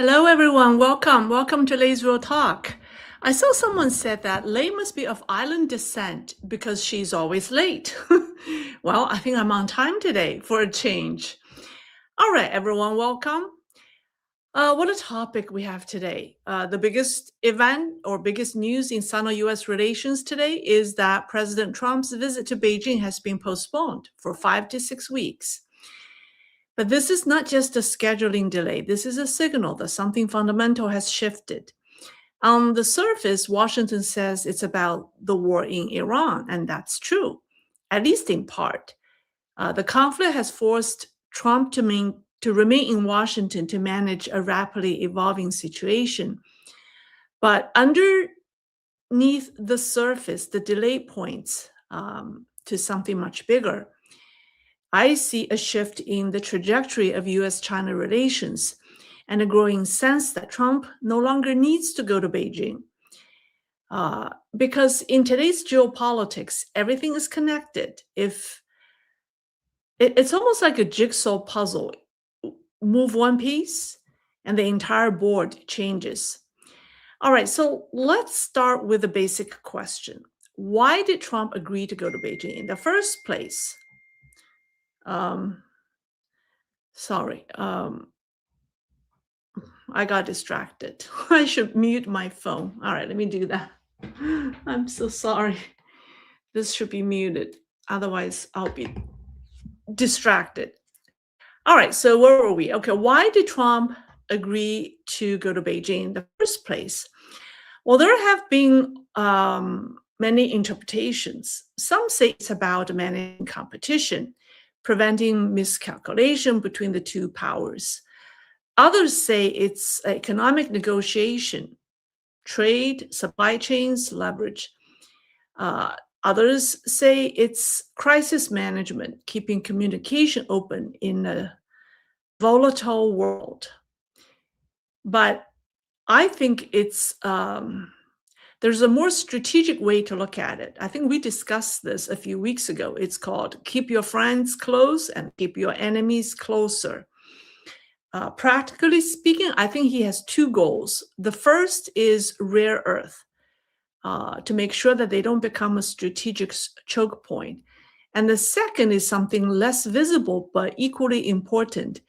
Hello, everyone. Welcome. Welcome to Lay's Real Talk. I saw someone said that Lay must be of island descent because she's always late. Well, I think I'm on time today for a change. All right, everyone, welcome. What a topic we have today. The biggest event or biggest news in Sino-US relations today is that President Trump's visit to Beijing has been postponed for 5 to 6 weeks. But this is not just a scheduling delay. This is a signal that something fundamental has shifted. On the surface, Washington says it's about the war in Iran, and that's true, at least in part. The conflict has forced Trump to remain in Washington to manage a rapidly evolving situation. But underneath the surface, the delay points to something much bigger. I see a shift in the trajectory of US-China relations and a growing sense that Trump no longer needs to go to Beijing. Because in today's geopolitics, everything is connected. It's almost like a jigsaw puzzle. Move one piece and the entire board changes. All right, so let's start with the basic question. Why did Trump agree to go to Beijing in the first place? Sorry, I got distracted. I should mute my phone. All right, let me do that. I'm so sorry. This should be muted. Otherwise, I'll be distracted. All right, so where were we? Okay, why did Trump agree to go to Beijing in the first place? Well, there have been many interpretations. Some say it's about managing competition, preventing miscalculation between the two powers. Others say it's economic negotiation, trade, supply chains, leverage. Others say it's crisis management, keeping communication open in a volatile world. But I think it's there's a more strategic way to look at it. I think we discussed this a few weeks ago. It's called keep your friends close and keep your enemies closer. Practically speaking, I think he has two goals. The first is rare earth, to make sure that they don't become a strategic choke point. And the second is something less visible but equally important.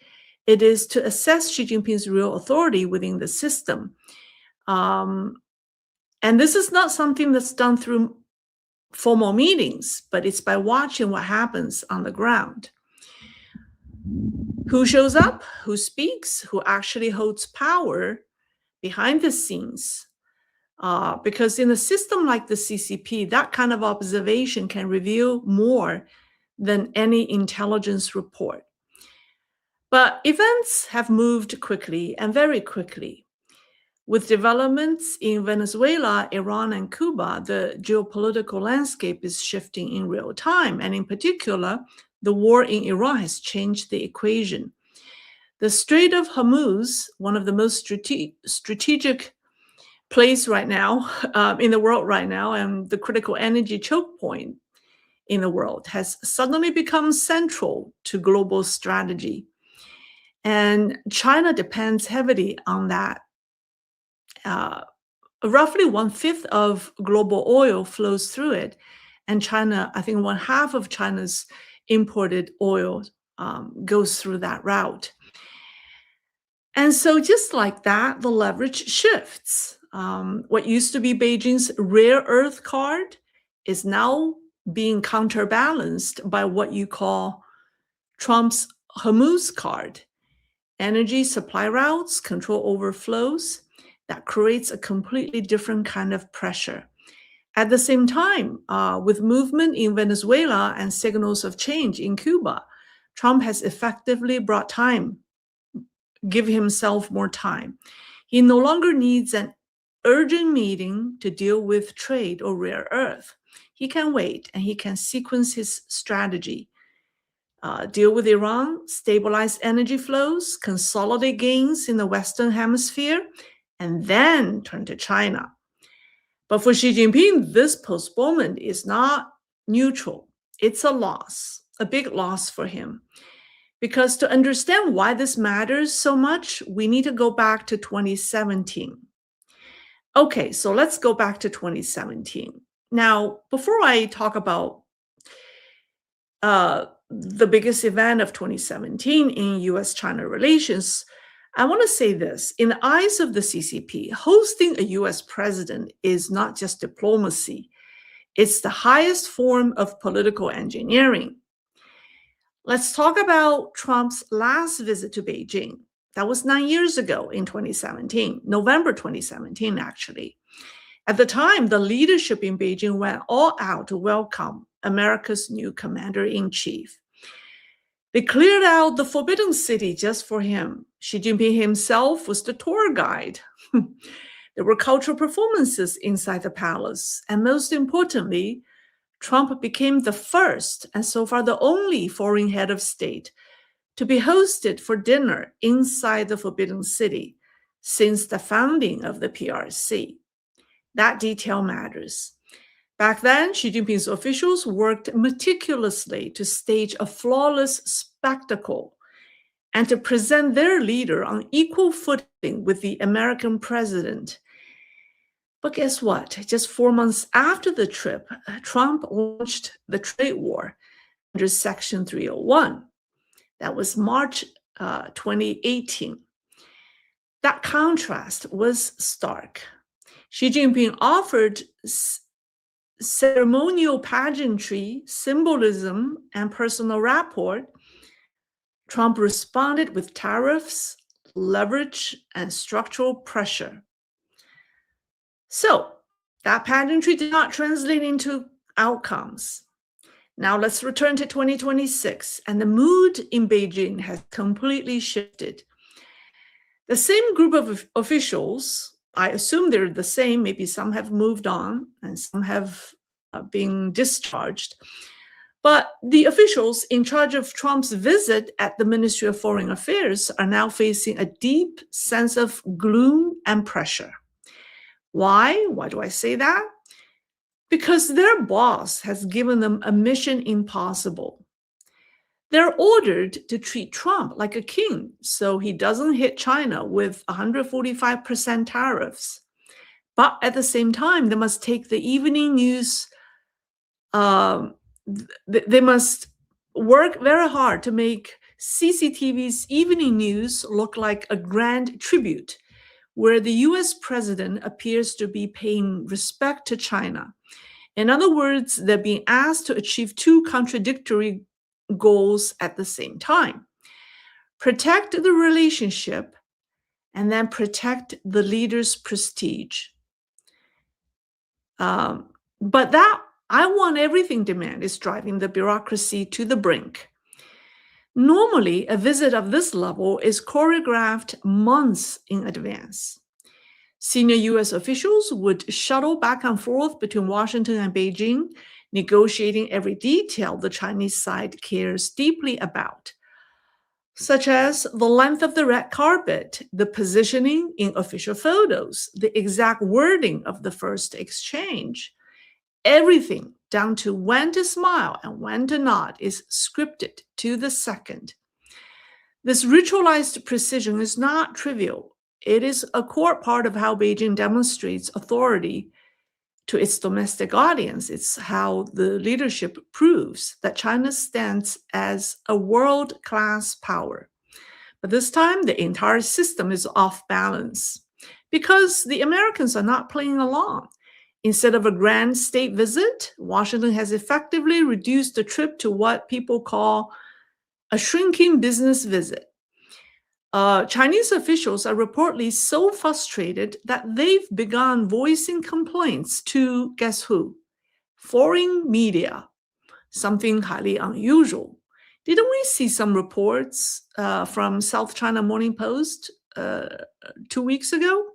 It is to assess Xi Jinping's real authority within the system. And this is not something that's done through formal meetings, but it's by watching what happens on the ground. Who shows up, who speaks, who actually holds power behind the scenes. Because in a system like the CCP, that kind of observation can reveal more than any intelligence report. But events have moved quickly and very quickly. With developments in Venezuela, Iran, and Cuba, the geopolitical landscape is shifting in real time. And in particular, the war in Iran has changed the equation. The Strait of Hormuz, one of the most strategic place right now in the world right now, and the critical energy choke point in the world, has suddenly become central to global strategy. And China depends heavily on that. Roughly 1/5 of global oil flows through it. And China, I think 1/2 of China's imported oil goes through that route. And so just like that, the leverage shifts. What used to be Beijing's rare earth card is now being counterbalanced by what you call Trump's Hormuz card. Energy supply routes, control overflows, that creates a completely different kind of pressure. At the same time, with movement in Venezuela and signals of change in Cuba, Trump has effectively brought time, give himself more time. He no longer needs an urgent meeting to deal with trade or rare earth. He can wait and he can sequence his strategy. Deal with Iran, stabilize energy flows, consolidate gains in the Western Hemisphere, and then turn to China. But for Xi Jinping, this postponement is not neutral. It's a loss, a big loss for him. Because to understand why this matters so much, we need to go back to 2017. Okay, so let's go back to 2017. Now, before I talk about the biggest event of 2017 in US China relations, I want to say this. In the eyes of the CCP, hosting a US president is not just diplomacy, it's the highest form of political engineering. Let's talk about Trump's last visit to Beijing. That was 9 years ago in 2017, November 2017, actually. At the time, the leadership in Beijing went all out to welcome America's new commander-in-chief. They cleared out the Forbidden City just for him. Xi Jinping himself was the tour guide. There were cultural performances inside the palace. And most importantly, Trump became the first and so far the only foreign head of state to be hosted for dinner inside the Forbidden City since the founding of the PRC. That detail matters. Back then, Xi Jinping's officials worked meticulously to stage a flawless spectacle and to present their leader on equal footing with the American president. But guess what? Just 4 months after the trip, Trump launched the trade war under Section 301. That was March 2018. That contrast was stark. Xi Jinping offered ceremonial pageantry, symbolism, and personal rapport. Trump responded with tariffs, leverage, and structural pressure. So that pageantry did not translate into outcomes. Now let's return to 2026, and the mood in Beijing has completely shifted. The same group of officials, I assume they're the same, maybe some have moved on and some have been discharged, but the officials in charge of Trump's visit at the Ministry of Foreign Affairs are now facing a deep sense of gloom and pressure. Why? Why do I say that? Because their boss has given them a mission impossible. They're ordered to treat Trump like a king so he doesn't hit China with 145% tariffs. But at the same time, they must take the evening news, they must work very hard to make CCTV's evening news look like a grand tribute where the US president appears to be paying respect to China. In other words, they're being asked to achieve two contradictory goals at the same time. Protect the relationship and then protect the leader's prestige. But that I want everything demand is driving the bureaucracy to the brink. Normally, a visit of this level is choreographed months in advance. Senior US officials would shuttle back and forth between Washington and Beijing, negotiating every detail the Chinese side cares deeply about, such as the length of the red carpet, the positioning in official photos, the exact wording of the first exchange. Everything down to when to smile and when to nod is scripted to the second. This ritualized precision is not trivial. It is a core part of how Beijing demonstrates authority to its domestic audience. It's how the leadership proves that China stands as a world-class power. But this time, the entire system is off balance because the Americans are not playing along. Instead of a grand state visit, Washington has effectively reduced the trip to what people call a shrinking business visit. Chinese officials are reportedly so frustrated that they've begun voicing complaints to, guess who? Foreign media, something highly unusual. Didn't we see some reports from South China Morning Post 2 weeks ago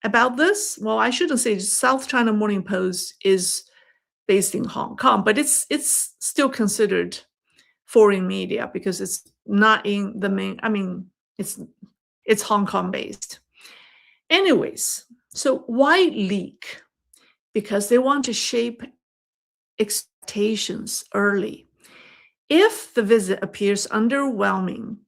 about this? Well, I shouldn't say South China Morning Post is based in Hong Kong, but it's still considered foreign media because it's not in the main, it's Hong Kong based. Anyways, so why leak? Because they want to shape expectations early. If the visit appears underwhelming,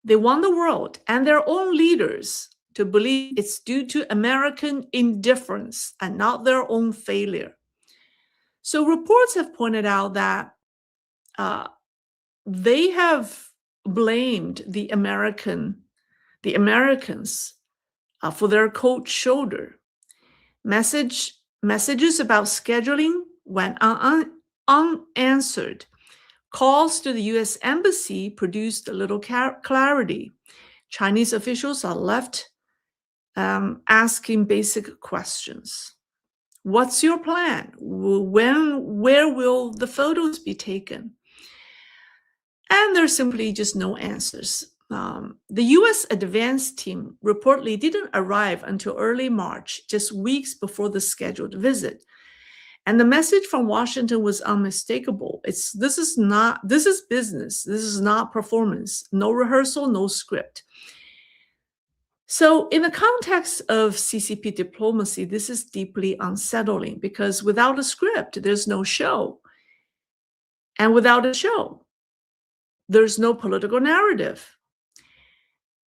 they want the world and their own leaders to believe it's due to American indifference and not their own failure. So reports have pointed out that they have blamed the Americans for their cold shoulder. Messages about scheduling went unanswered. Calls to the U.S. Embassy produced a little clarity. Chinese officials are left asking basic questions. What's your plan? Where will the photos be taken? And there's simply just no answers. The U.S. advance team reportedly didn't arrive until early March, just weeks before the scheduled visit. And the message from Washington was unmistakable. This is business. This is not performance. No rehearsal, no script. So in the context of CCP diplomacy, this is deeply unsettling because without a script, there's no show. And without a show, there's no political narrative.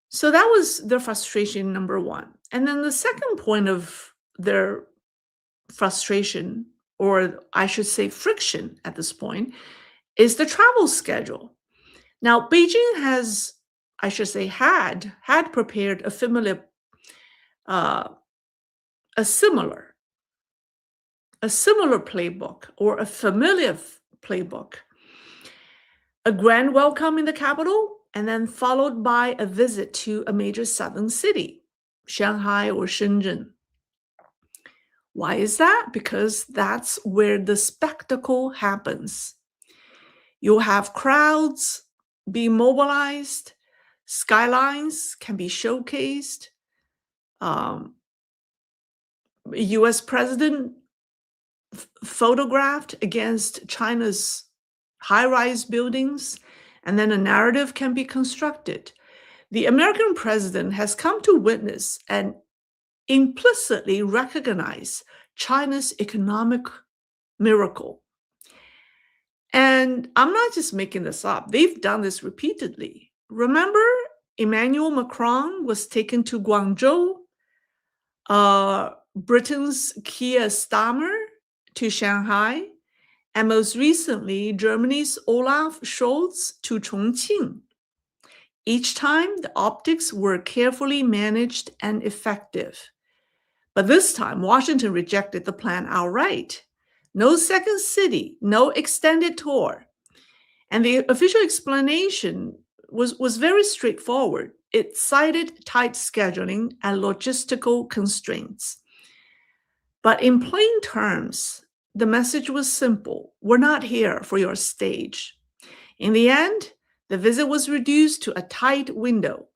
So that was their frustration, number one. And then the second point of their frustration, or I should say friction at this point, is the travel schedule. Now, Beijing has, I should say, had prepared a similar playbook or a familiar playbook. A grand welcome in the capital, and then followed by a visit to a major southern city, Shanghai or Shenzhen. Why is that? Because that's where the spectacle happens. You'll have crowds be mobilized, skylines can be showcased, U.S. president photographed against China's high-rise buildings, and then a narrative can be constructed. The American president has come to witness and implicitly recognize China's economic miracle. And I'm not just making this up. They've done this repeatedly. Remember, Emmanuel Macron was taken to Guangzhou, Britain's Keir Starmer to Shanghai, and most recently, Germany's Olaf Scholz to Chongqing. Each time, the optics were carefully managed and effective. But this time, Washington rejected the plan outright. No second city, no extended tour. And the official explanation was very straightforward. It cited tight scheduling and logistical constraints. But in plain terms, the message was simple. We're not here for your stage. In the end, the visit was reduced to a tight window.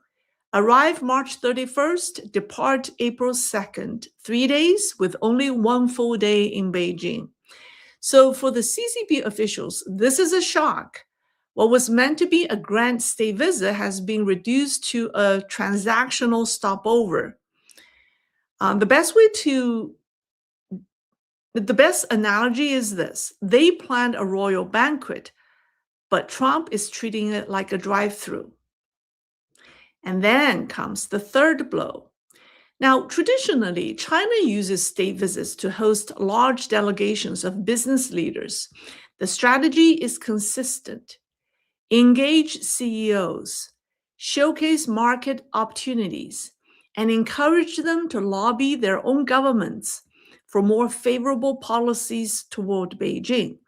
Arrive March 31st, depart April 2nd, 3 days with only one full day in Beijing. So for the CCP officials, this is a shock. What was meant to be a grand state visit has been reduced to a transactional stopover. The best analogy is this. They planned a royal banquet, but Trump is treating it like a drive-through. And then comes the third blow. Now, traditionally, China uses state visits to host large delegations of business leaders. The strategy is consistent. Engage CEOs, showcase market opportunities, and encourage them to lobby their own governments for more favorable policies toward Beijing.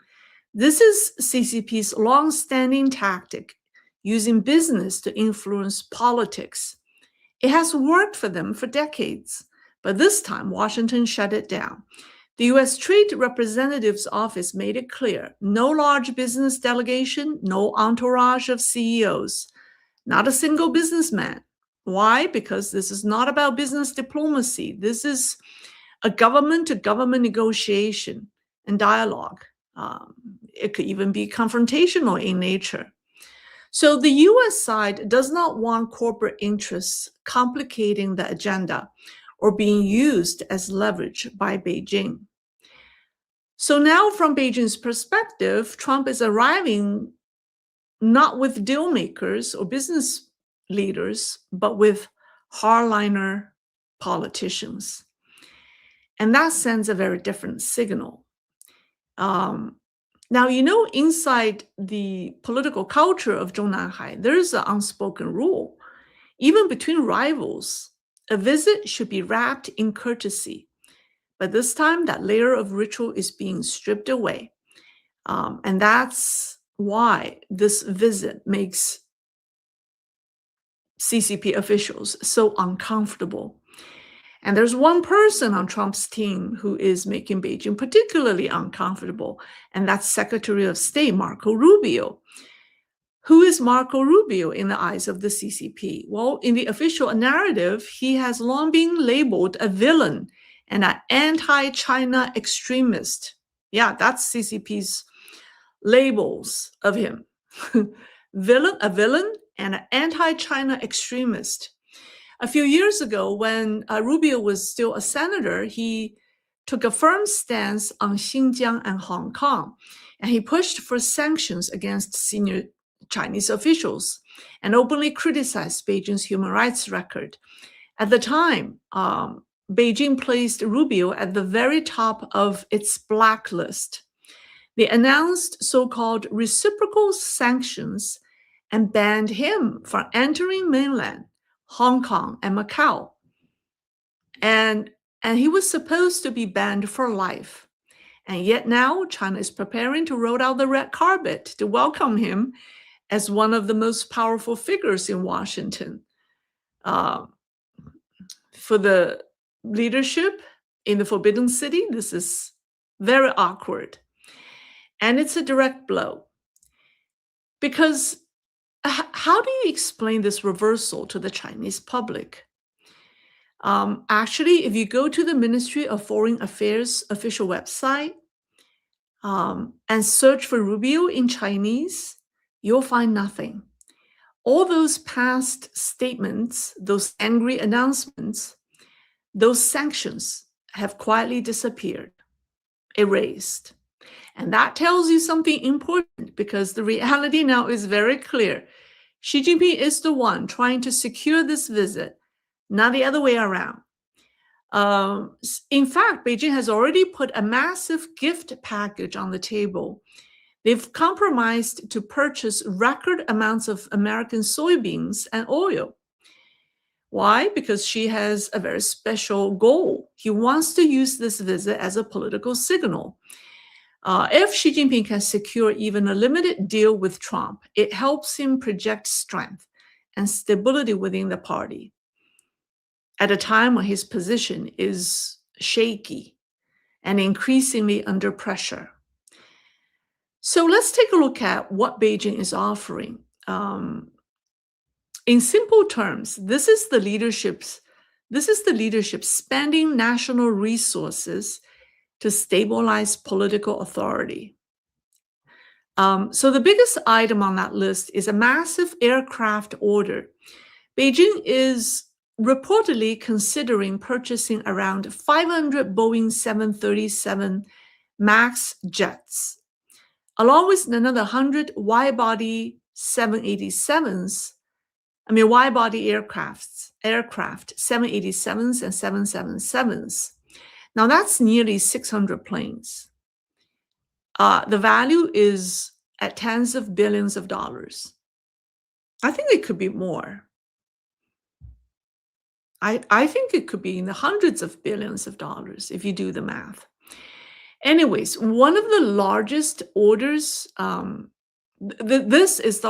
This is CCP's long-standing tactic, using business to influence politics. It has worked for them for decades, but this time Washington shut it down. The U.S. Trade Representative's Office made it clear, no large business delegation, no entourage of CEOs, not a single businessman. Why? Because this is not about business diplomacy. This is a government-to-government negotiation and dialogue. It could even be confrontational in nature. So the U.S. side does not want corporate interests complicating the agenda or being used as leverage by Beijing. So now from Beijing's perspective, Trump is arriving not with deal makers or business leaders, but with hardliner politicians. And that sends a very different signal. Now, inside the political culture of Zhongnanhai, there's an unspoken rule. Even between rivals, a visit should be wrapped in courtesy. But this time, that layer of ritual is being stripped away. And that's why this visit makes CCP officials so uncomfortable. And there's one person on Trump's team who is making Beijing particularly uncomfortable, and that's Secretary of State Marco Rubio. Who is Marco Rubio in the eyes of the CCP? Well, in the official narrative, he has long been labeled a villain and an anti-China extremist. Yeah, that's CCP's labels of him. A villain and an anti-China extremist. A few years ago, when Rubio was still a senator, he took a firm stance on Xinjiang and Hong Kong, and he pushed for sanctions against senior Chinese officials and openly criticized Beijing's human rights record. At the time, Beijing placed Rubio at the very top of its blacklist. They announced so-called reciprocal sanctions and banned him from entering mainland Hong Kong and Macau. And he was supposed to be banned for life. And yet now China is preparing to roll out the red carpet to welcome him as one of the most powerful figures in Washington. For the leadership in the Forbidden City, this is very awkward. And it's a direct blow. Because how do you explain this reversal to the Chinese public? Actually, if you go to the Ministry of Foreign Affairs official website and search for Rubio in Chinese, you'll find nothing. All those past statements, those angry announcements, those sanctions have quietly disappeared, erased. And that tells you something important, because the reality now is very clear. Xi Jinping is the one trying to secure this visit, not the other way around. In fact, Beijing has already put a massive gift package on the table. They've compromised to purchase record amounts of American soybeans and oil. Why? Because Xi has a very special goal. He wants to use this visit as a political signal. If Xi Jinping can secure even a limited deal with Trump, it helps him project strength and stability within the party at a time when his position is shaky and increasingly under pressure. So let's take a look at what Beijing is offering. In simple terms, this is the leadership spending national resources to stabilize political authority. So the biggest item on that list is a massive aircraft order. Beijing is reportedly considering purchasing around 500 Boeing 737 MAX jets, along with another 100 wide-body 787s, wide-body aircraft, 787s and 777s. Now that's nearly 600 planes. The value is at tens of billions of dollars. I think it could be more. I think it could be in the hundreds of billions of dollars if you do the math. Anyways, one of the largest orders, this is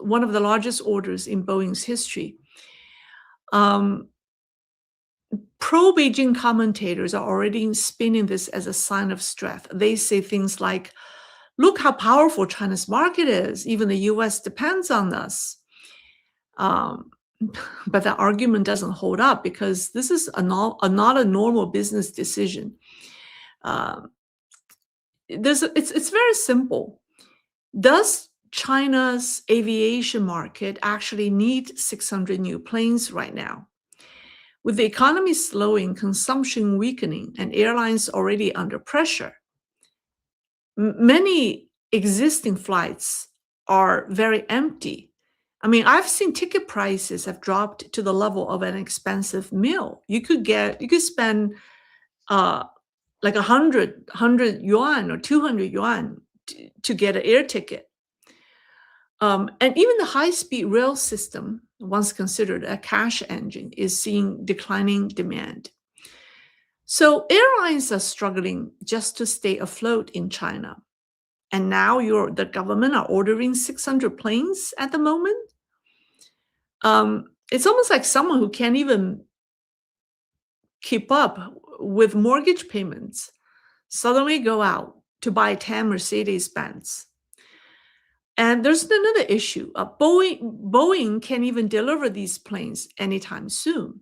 one of the largest orders in Boeing's history. Pro-Beijing commentators are already spinning this as a sign of strength. They say things like, look how powerful China's market is. Even the US depends on us. But that argument doesn't hold up, because this is not a normal business decision. It's very simple. Does China's aviation market actually need 600 new planes right now? With the economy slowing, consumption weakening, and airlines already under pressure, many existing flights are very empty. I mean, I've seen ticket prices have dropped to the level of an expensive meal. You could spend like 100 yuan or 200 yuan to get an air ticket. And even the high-speed rail system, once considered a cash engine, is seeing declining demand. So airlines are struggling just to stay afloat in China. And now the government are ordering 600 planes at the moment. It's almost like someone who can't even keep up with mortgage payments suddenly go out to buy 10 Mercedes-Benz. And there's another issue. Boeing can't even deliver these planes anytime soon.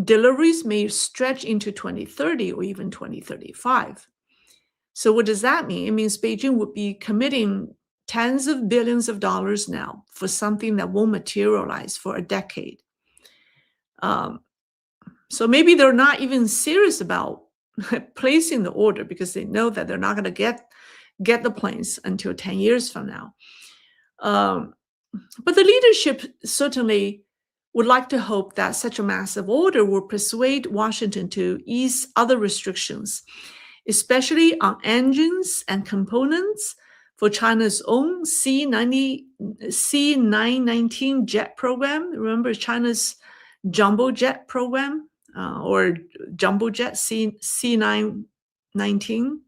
Deliveries may stretch into 2030 or even 2035. So what does that mean? It means Beijing would be committing tens of billions of dollars now for something that won't materialize for a decade. So maybe they're not even serious about placing the order because they know that they're not going to get the planes until 10 years from now. But the leadership certainly would like to hope that such a massive order will persuade Washington to ease other restrictions, especially on engines and components for China's own C919 jet program. Remember China's jumbo jet program or jumbo jet C919?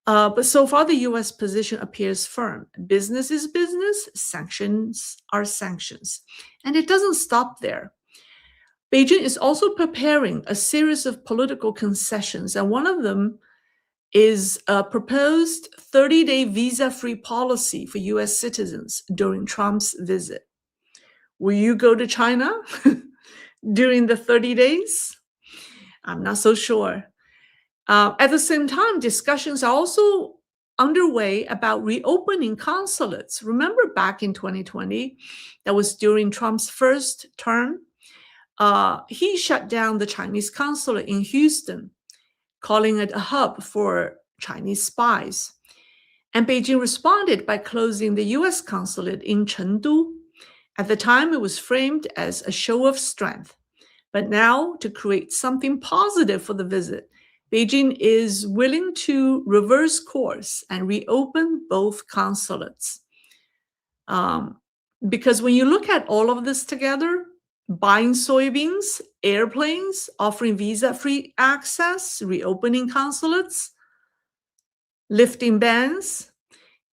But so far, the U.S. position appears firm. Business is business, sanctions are sanctions. And it doesn't stop there. Beijing is also preparing a series of political concessions, and one of them is a proposed 30-day visa-free policy for U.S. citizens during Trump's visit. Will you go to China during the 30 days? I'm not so sure. At the same time, discussions are also underway about reopening consulates. Remember back in 2020, that was during Trump's first term, he shut down the Chinese consulate in Houston, calling it a hub for Chinese spies. And Beijing responded by closing the US consulate in Chengdu. At the time, it was framed as a show of strength. But now, to create something positive for the visit, Beijing is willing to reverse course and reopen both consulates. Because when you look at all of this together, buying soybeans, airplanes, offering visa-free access, reopening consulates, lifting bans,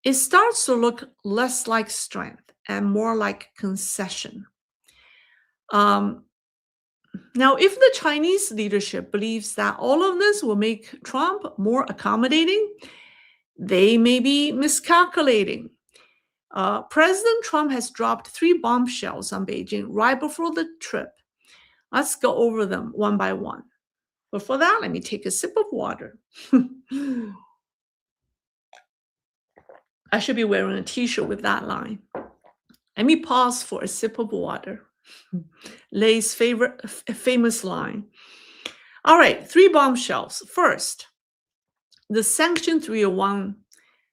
it starts to look less like strength and more like concession. Now, if the Chinese leadership believes that all of this will make Trump more accommodating, they may be miscalculating. President Trump has dropped 3 bombshells on Beijing right before the trip. Let's go over them one by one. Before that, let me take a sip of water. I should be wearing a t-shirt with that line. Let me pause for a sip of water. Lay's famous line. All right, 3 bombshells. First, the Sanction 301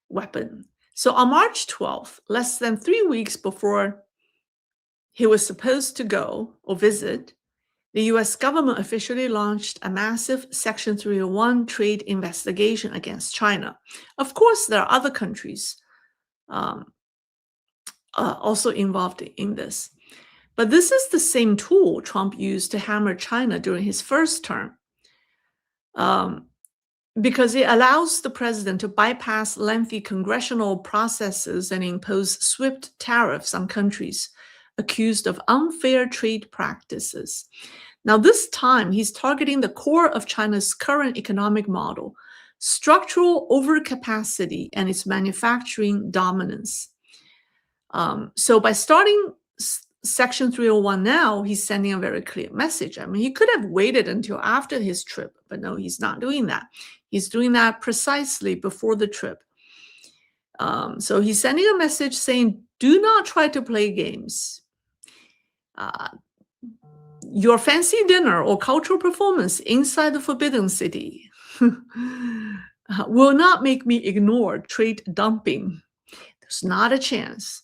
weapon. So on March 12th, less than 3 weeks before he was supposed to go or visit, the US government officially launched a massive Section 301 trade investigation against China. Of course, there are other countries also involved in this. But this is the same tool Trump used to hammer China during his first term, because it allows the president to bypass lengthy congressional processes and impose swift tariffs on countries accused of unfair trade practices. Now, this time, he's targeting the core of China's current economic model, structural overcapacity and its manufacturing dominance. So by starting Section 301 now, he's sending a very clear message. I mean, he could have waited until after his trip, but no, he's not doing that. He's doing that precisely before the trip. So he's sending a message saying, do not try to play games. Your fancy dinner or cultural performance inside the Forbidden City will not make me ignore trade dumping. There's not a chance.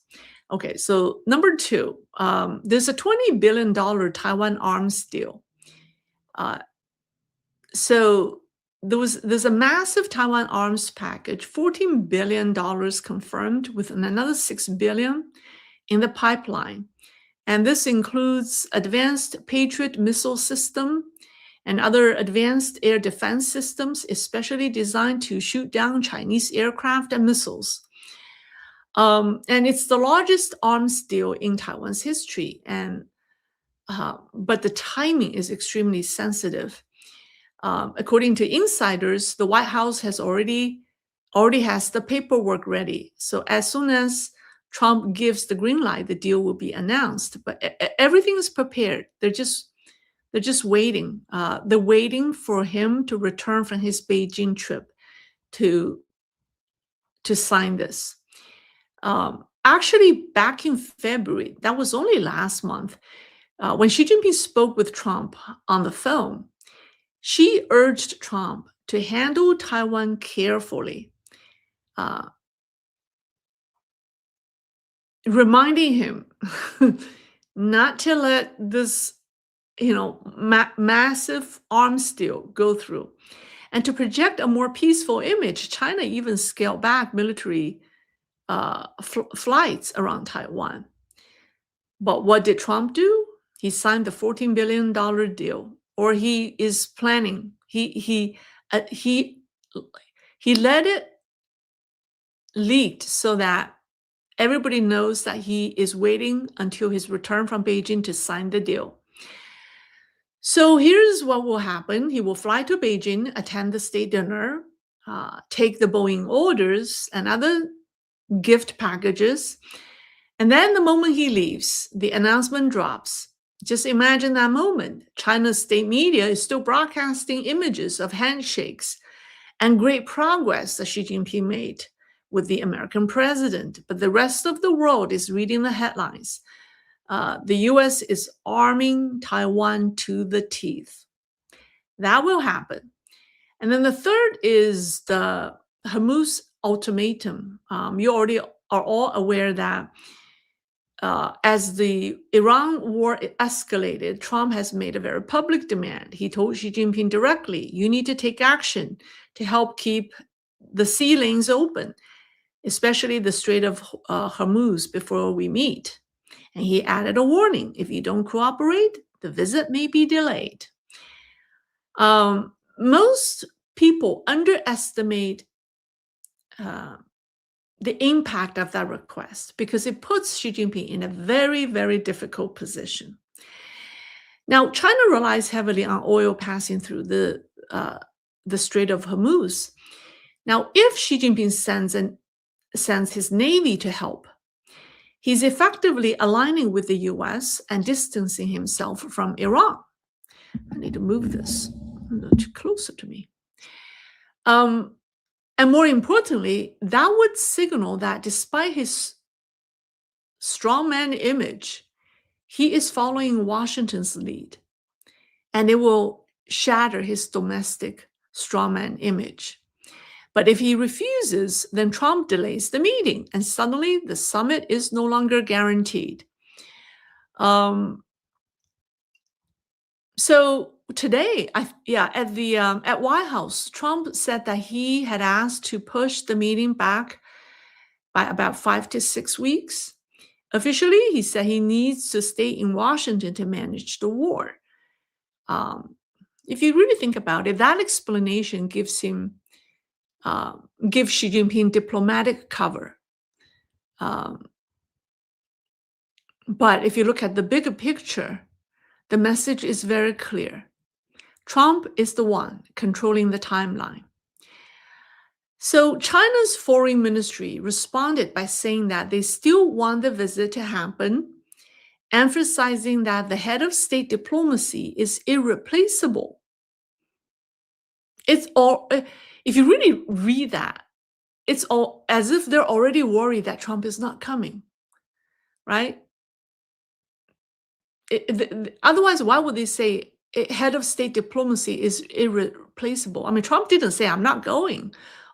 Okay, so number two, there's a $20 billion Taiwan arms deal. Uh, so there's a massive Taiwan arms package, $14 billion confirmed, with another $6 billion in the pipeline. And this includes advanced Patriot missile system and other advanced air defense systems, especially designed to shoot down Chinese aircraft and missiles. And it's the largest arms deal in Taiwan's history. But the timing is extremely sensitive. According to insiders, the White House already has the paperwork ready. So as soon as Trump gives the green light, the deal will be announced. But everything is prepared. They're just waiting. They're waiting for him to return from his Beijing trip to sign this. Actually, back in February, that was only last month, when Xi Jinping spoke with Trump on the phone, Xi urged Trump to handle Taiwan carefully, reminding him not to let this, massive arms deal go through, and to project a more peaceful image. China even scaled back military flights around Taiwan. But what did Trump do? He signed the $14 billion deal, or he is planning. He let it leak so that everybody knows that he is waiting until his return from Beijing to sign the deal. So here's what will happen. He will fly to Beijing, attend the state dinner, take the Boeing orders and other gift packages. And then the moment he leaves, the announcement drops. Just imagine that moment. China's state media is still broadcasting images of handshakes and great progress that Xi Jinping made with the American president. But the rest of the world is reading the headlines. The US is arming Taiwan to the teeth. That will happen. And then the third is the Hormuz ultimatum. You already are all aware that as the Iran war escalated, Trump has made a very public demand. He told Xi Jinping directly, you need to take action to help keep the sea lanes open, especially the Strait of Hormuz, before we meet. And he added a warning, if you don't cooperate, the visit may be delayed. Most people underestimate the impact of that request because it puts Xi Jinping in a very, very difficult position. Now, China relies heavily on oil passing through the Strait of Hormuz. Now, if Xi Jinping sends his navy to help, he's effectively aligning with the US and distancing himself from Iran. I need to move this a little closer to me. And more importantly, that would signal that despite his strongman image, he is following Washington's lead, and it will shatter his domestic strongman image. But if he refuses, then Trump delays the meeting, and suddenly the summit is no longer guaranteed. So today, at White House, Trump said that he had asked to push the meeting back by about 5 to 6 weeks. Officially, he said he needs to stay in Washington to manage the war. If you really think about it, that explanation gives Xi Jinping diplomatic cover. But if you look at the bigger picture, the message is very clear. Trump is the one controlling the timeline. So China's foreign ministry responded by saying that they still want the visit to happen, emphasizing that the head of state diplomacy is irreplaceable. It's all, if you really read that, it's all as if they're already worried that Trump is not coming, right? Otherwise, why would they say head of state diplomacy is irreplaceable? I mean, Trump didn't say, I'm not going.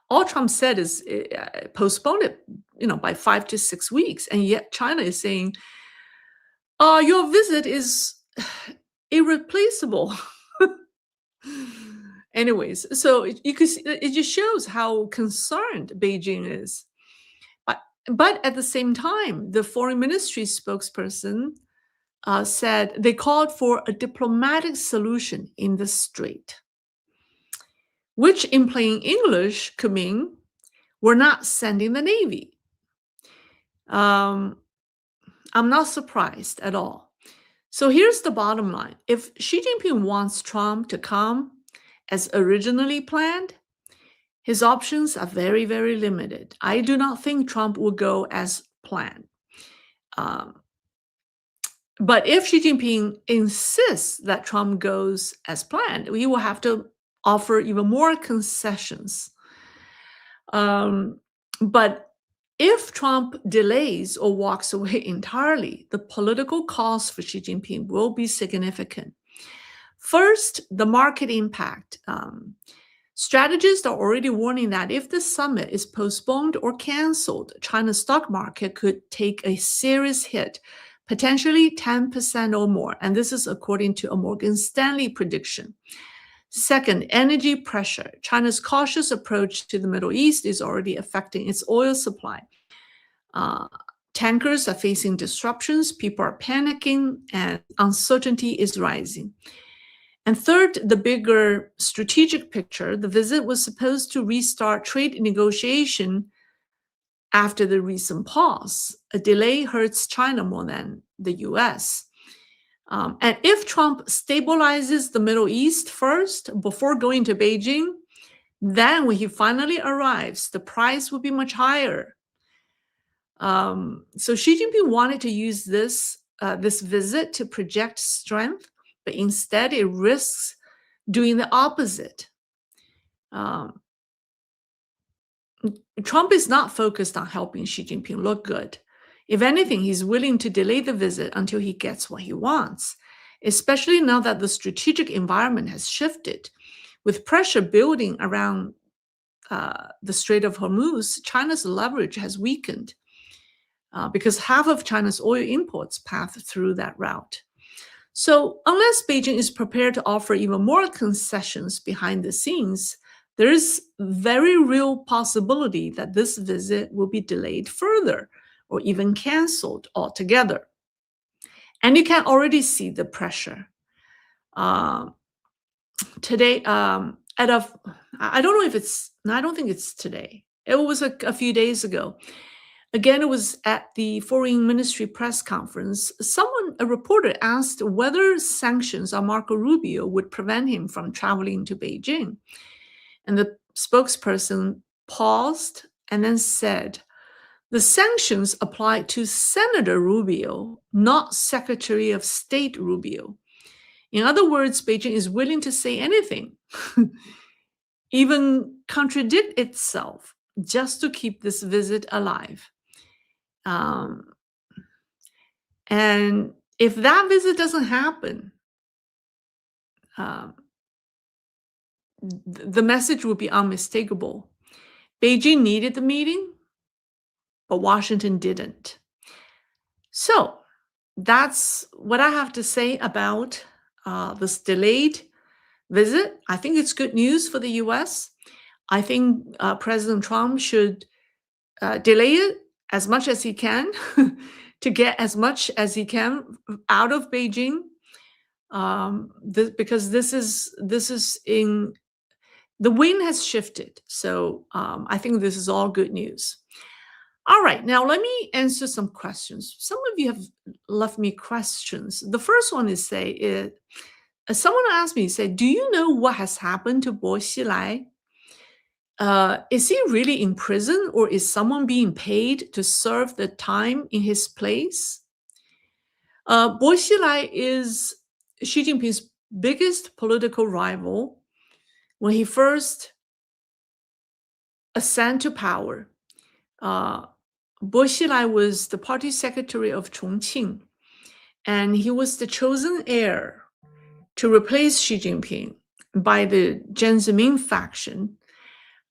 All Trump said is postpone it, by 5 to 6 weeks, and yet China is saying, your visit is irreplaceable. Anyways, so you can see, it just shows how concerned Beijing is. But at the same time, the foreign ministry spokesperson said they called for a diplomatic solution in the strait, which in plain English could mean we're not sending the Navy. I'm not surprised at all. So here's the bottom line. If Xi Jinping wants Trump to come as originally planned, his options are very, very limited. I do not think Trump will go as planned. But if Xi Jinping insists that Trump goes as planned, we will have to offer even more concessions. But if Trump delays or walks away entirely, the political cost for Xi Jinping will be significant. First, the market impact. Strategists are already warning that if the summit is postponed or canceled, China's stock market could take a serious hit, potentially 10% or more. And this is according to a Morgan Stanley prediction. Second, energy pressure. China's cautious approach to the Middle East is already affecting its oil supply. Tankers are facing disruptions, people are panicking, and uncertainty is rising. And third, the bigger strategic picture, the visit was supposed to restart trade negotiation after the recent pause. A delay hurts China more than the US. And if Trump stabilizes the Middle East first before going to Beijing, then when he finally arrives, the price will be much higher. So Xi Jinping wanted to use this visit to project strength, but instead it risks doing the opposite. Trump is not focused on helping Xi Jinping look good. If anything, he's willing to delay the visit until he gets what he wants, especially now that the strategic environment has shifted. With pressure building around the Strait of Hormuz, China's leverage has weakened because half of China's oil imports pass through that route. So unless Beijing is prepared to offer even more concessions behind the scenes, there is very real possibility that this visit will be delayed further or even canceled altogether. And you can already see the pressure. Today, I don't think it's today. It was a few days ago. Again, it was at the Foreign Ministry press conference. A reporter asked whether sanctions on Marco Rubio would prevent him from traveling to Beijing. And the spokesperson paused and then said, the sanctions apply to Senator Rubio, not Secretary of State Rubio. In other words, Beijing is willing to say anything, even contradict itself, just to keep this visit alive. And if that visit doesn't happen, the message would be unmistakable. Beijing needed the meeting, but Washington didn't. So that's what I have to say about this delayed visit. I think it's good news for the US. I think President Trump should delay it as much as he can to get as much as he can out of Beijing, because this is in the wind has shifted. So I think this is all good news. All right, now let me answer some questions. Some of you have left me questions. The first one is someone asked me, do you know what has happened to Bo Xilai? Is he really in prison, or is someone being paid to serve the time in his place? Bo Xilai is Xi Jinping's biggest political rival. When he first ascended to power, Bo Xilai was the party secretary of Chongqing, and he was the chosen heir to replace Xi Jinping by the Jiang Zemin faction.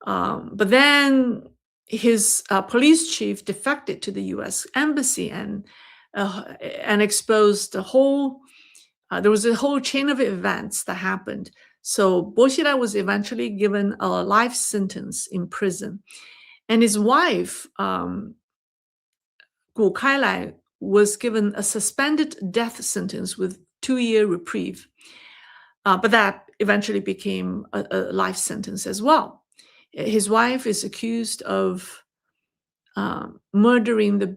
But then his police chief defected to the U.S. embassy and exposed the whole. There was a whole chain of events that happened. So Bo Xilai was eventually given a life sentence in prison, and his wife Gu Kailai was given a suspended death sentence with 2-year reprieve, but that eventually became a life sentence as well. His wife is accused of murdering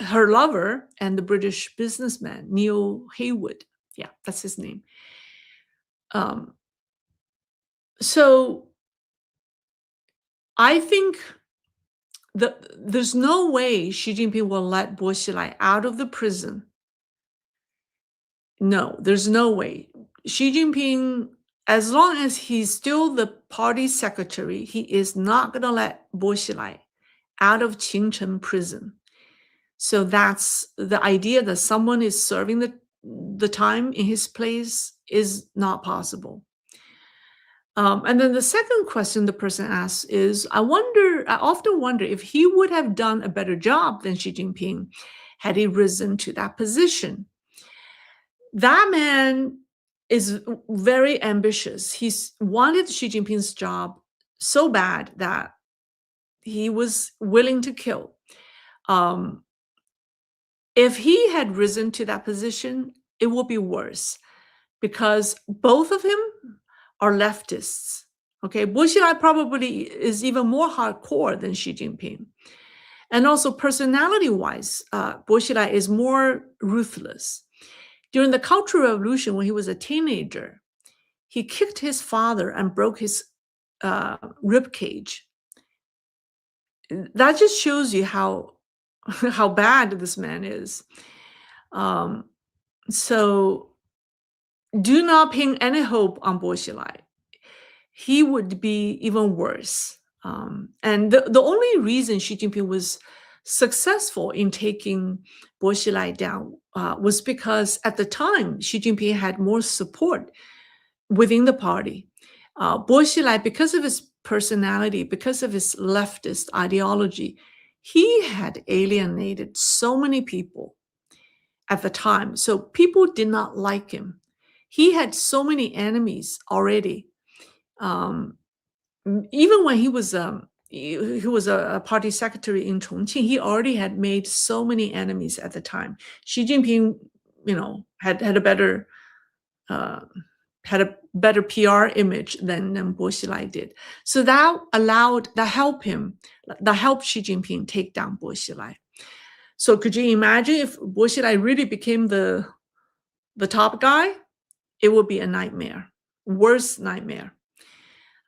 her lover and the British businessman, Neil Haywood. Yeah, that's his name. So I think there's no way Xi Jinping will let Bo Xilai out of the prison. No, there's no way. Xi Jinping, as long as he's still the party secretary, he is not going to let Bo Xilai out of Qingcheng prison. So that's the idea that someone is serving the time in his place is not possible. And then the second question the person asks is, I often wonder if he would have done a better job than Xi Jinping had he risen to that position. That man is very ambitious. He's wanted Xi Jinping's job so bad that he was willing to kill. If he had risen to that position, it would be worse because both of them are leftists. Okay, Bo Xilai probably is even more hardcore than Xi Jinping. And also personality-wise, Bo Xilai is more ruthless. During the Cultural Revolution, when he was a teenager, he kicked his father and broke his rib cage. That just shows you how bad this man is. So do not pin any hope on Bo Xilai. He would be even worse. And the only reason Xi Jinping was successful in taking Bo Xilai down was because at the time, Xi Jinping had more support within the party. Bo Xilai, because of his personality, because of his leftist ideology, he had alienated so many people at the time. So people did not like him. He had so many enemies already. Even when he was a party secretary in Chongqing, he already had made so many enemies at the time. Xi Jinping, had a better PR image than Bo Xilai did. So that helped Xi Jinping take down Bo Xilai. So could you imagine if Bo Xilai really became the top guy? It would be a nightmare, worst nightmare.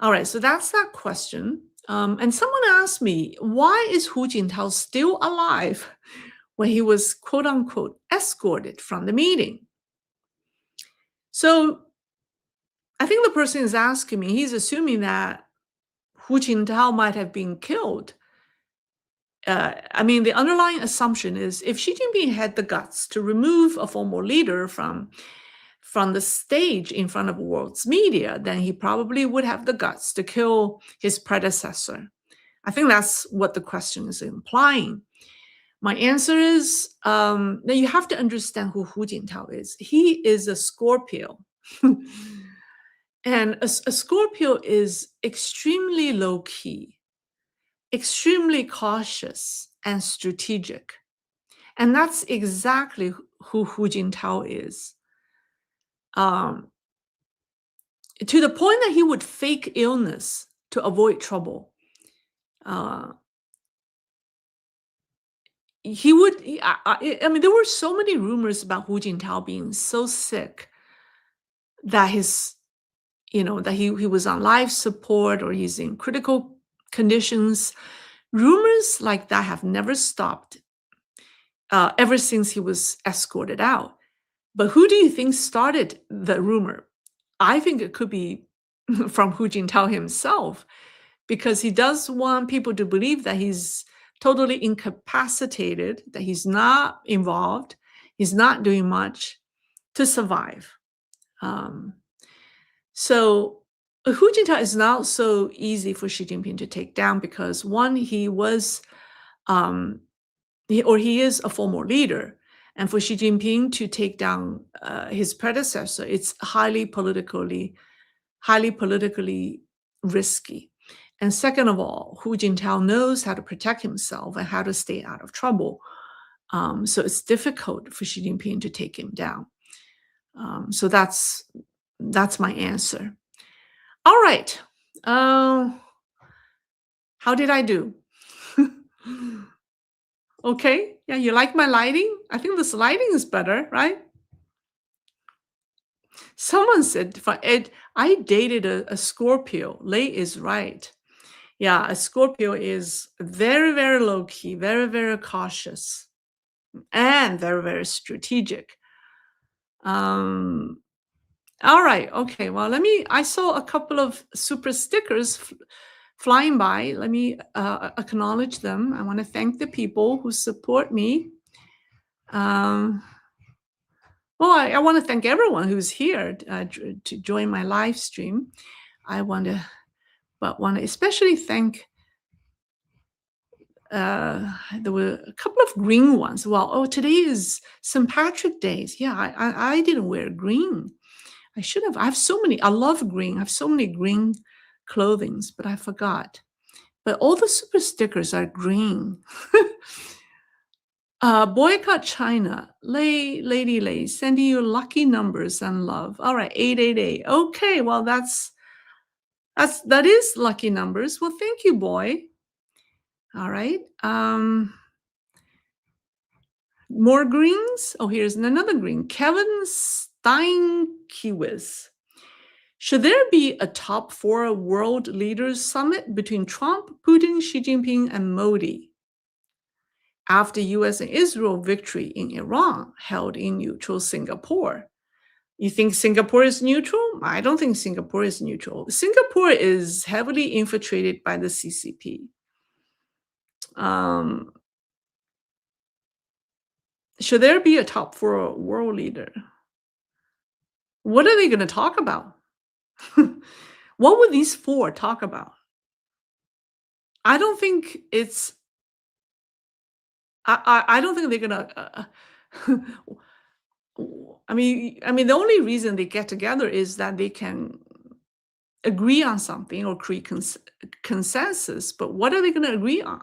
All right, so that's that question. And someone asked me, why is Hu Jintao still alive when he was, quote unquote, escorted from the meeting? So I think the person is asking me, he's assuming that Hu Jintao might have been killed. The underlying assumption is if Xi Jinping had the guts to remove a former leader from the stage in front of world's media, then he probably would have the guts to kill his predecessor. I think that's what the question is implying. My answer is that you have to understand who Hu Jintao is. He is a Scorpio. And a Scorpio is extremely low-key, extremely cautious, and strategic. And that's exactly who Hu Jintao is. To the point that he would fake illness to avoid trouble. He would, there were so many rumors about Hu Jintao being so sick that that he was on life support or he's in critical conditions. Rumors like that have never stopped ever since he was escorted out. But who do you think started the rumor? I think it could be from Hu Jintao himself, because he does want people to believe that he's totally incapacitated, that he's not involved, he's not doing much to survive. So Hu Jintao is not so easy for Xi Jinping to take down because one, he was um, he is a former leader, and for Xi Jinping to take down his predecessor, it's highly politically risky. And second of all, Hu Jintao knows how to protect himself and how to stay out of trouble. So it's difficult for Xi Jinping to take him down. So that's my answer. All right. Uh, how did I do? Okay. Yeah, you like my lighting? I think this lighting is better, right? Someone said, I dated a Scorpio. Lei is right. Yeah, a Scorpio is very, very low key, very, very cautious, and very, very strategic. Um, all right. Okay. Well, I saw a couple of super stickers flying by. Let me acknowledge them. I want to thank the people who support me. Um, well, I want to thank everyone who's here to join my live stream. I want to especially thank. There were a couple of green ones. Well, oh, today is St. Patrick Days. Yeah, I didn't wear green. I should have. I have so many. I love green. I have so many green clothings, but I forgot. But all the super stickers are green. Boycott China. Lady Lay, sending you lucky numbers and love. All right, 888. Okay, well that is lucky numbers. Well, thank you, boy. All right. More greens. Oh, here's another green. Kevin Steinkiewicz. Should there be a top 4 world leaders summit between Trump, Putin, Xi Jinping, and Modi after US and Israel victory in Iran held in neutral Singapore? You think Singapore is neutral? I don't think Singapore is neutral. Singapore is heavily infiltrated by the CCP. Should there be a top 4 world leader? What are they going to talk about? What would these 4 talk about? I don't think it's. I don't think they're gonna. I mean, the only reason they get together is that they can agree on something or create consensus. But what are they going to agree on?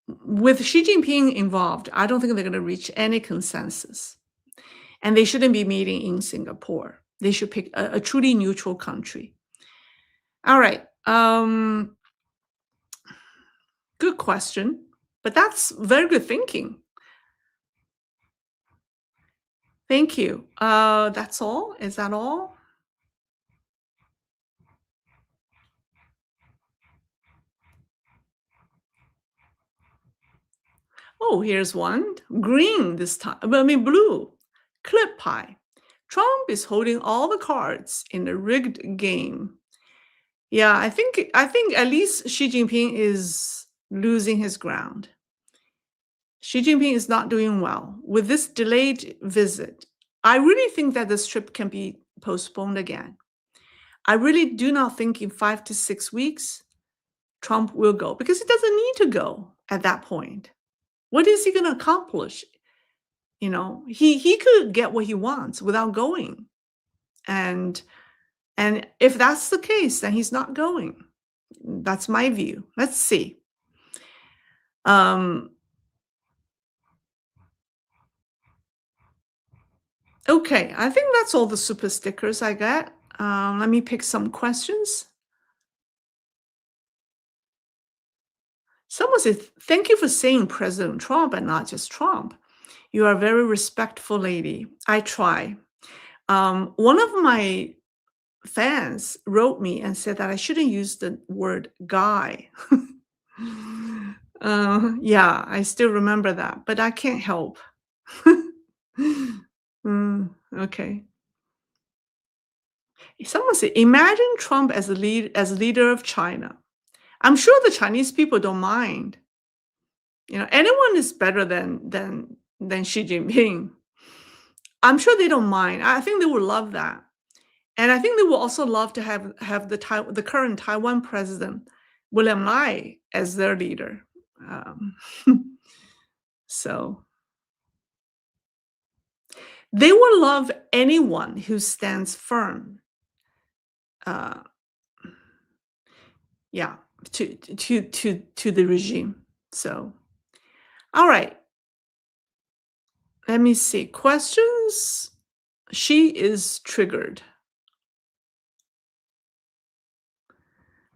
With Xi Jinping involved, I don't think they're going to reach any consensus. And they shouldn't be meeting in Singapore. They should pick a truly neutral country. All right. Good question. But that's very good thinking. Thank you. That's all? Is that all? Oh, here's one. Green this time. I mean, blue. Clip pie. Trump is holding all the cards in a rigged game. Yeah, I think at least Xi Jinping is losing his ground. Xi Jinping is not doing well. With this delayed visit, I really think that this trip can be postponed again. I really do not think in 5 to 6 weeks Trump will go because he doesn't need to go at that point. What is he going to accomplish? You know, he could get what he wants without going. And if that's the case, then he's not going. That's my view. Let's see. Okay, I think that's all the super stickers I got. Let me pick some questions. Someone said, thank you for saying President Trump and not just Trump. You are a very respectful lady. I try. One of my fans wrote me and said that I shouldn't use the word guy. Yeah, I still remember that, but I can't help. Okay. Someone said, imagine Trump as leader of China. I'm sure the Chinese people don't mind. You know, anyone is better than Xi Jinping. I'm sure they don't mind. I think they would love that. And I think they will also love to have the current Taiwan president, William Lai, as their leader. Um, so they will love anyone who stands firm. Uh, yeah, to the regime. So, all right. Let me see. Questions? She is triggered.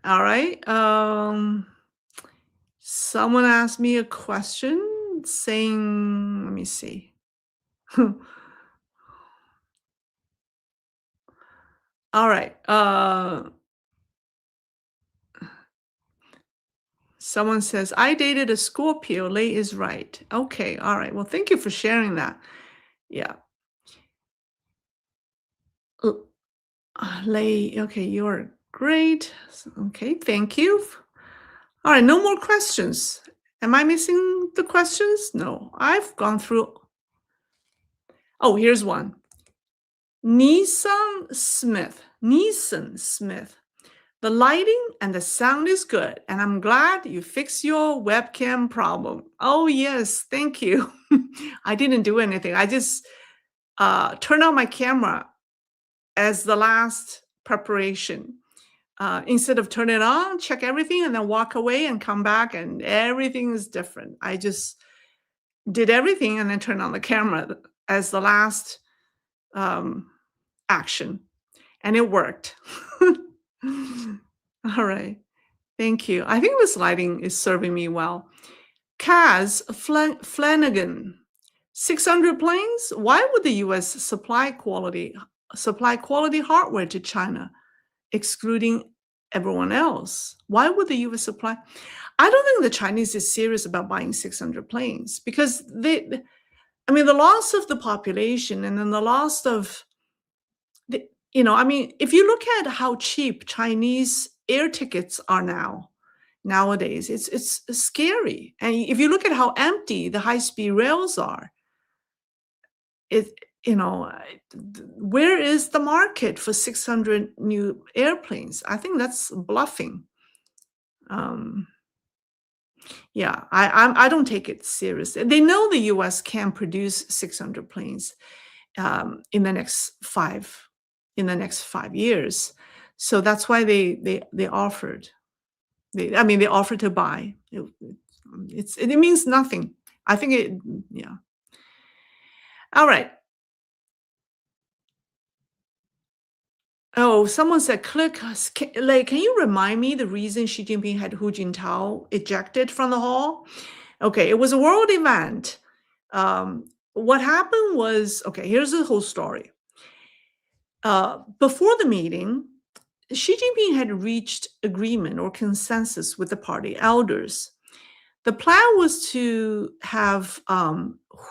All right. Someone asked me a question saying, let me see. All right. Someone says, I dated a Scorpio. Lay is right. Okay. All right. Well, thank you for sharing that. Yeah. L- Lay, okay, you're great. Okay, thank you. All right, no more questions. Am I missing the questions? No, I've gone through. Oh, here's one. Neeson Smith. The lighting and the sound is good, and I'm glad you fixed your webcam problem. Oh, yes, thank you. I didn't do anything. I just turned on my camera as the last preparation. Instead of turn it on, check everything, and then walk away and come back, and everything is different. I just did everything and then turned on the camera as the last action, and it worked. All right. Thank you. I think this lighting is serving me well. Kaz Flanagan, 600 planes? Why would the US supply quality hardware to China, excluding everyone else? Why would the US supply? I don't think the Chinese is serious about buying 600 planes because I mean, the loss of the population and then the loss of I mean, if you look at how cheap Chinese air tickets are nowadays, it's scary. And if you look at how empty the high-speed rails are, it where is the market for 600 new airplanes? I think that's bluffing. Um, yeah, I don't take it serious. They know the U.S. can produce 600 planes in the next 5 years, so that's why they offered. I mean, they offered to buy. It means nothing. I think it. Yeah. All right. Oh, someone said, "Click." Like, can you remind me the reason Xi Jinping had Hu Jintao ejected from the hall? Okay, it was a world event. What happened was, okay, here's the whole story. Before the meeting, Xi Jinping had reached agreement or consensus with the party elders. The plan was to have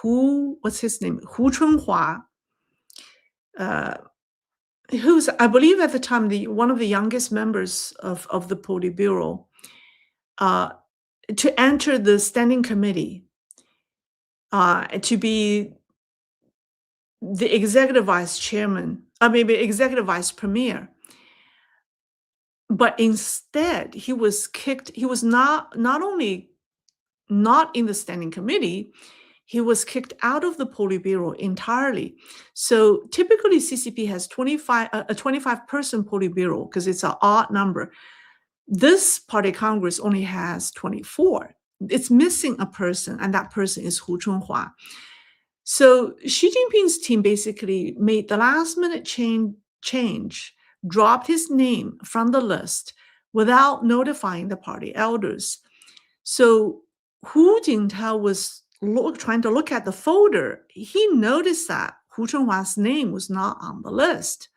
what's his name? Hu Chunhua, uh, who's, I believe at the time, one of the youngest members of the Politburo, uh, to enter the standing committee, to be the executive vice chairman, maybe executive vice premier. But instead, he was kicked. He was not only not in the standing committee, he was kicked out of the Politburo entirely. So typically CCP has 25 a 25-person Politburo because it's an odd number. This party Congress only has 24. It's missing a person, and that person is Hu Chunhua. So Xi Jinping's team basically made the last minute change, dropped his name from the list without notifying the party elders. So Hu Jintao was trying to look at the folder. He noticed that Hu Chunhua's name was not on the list.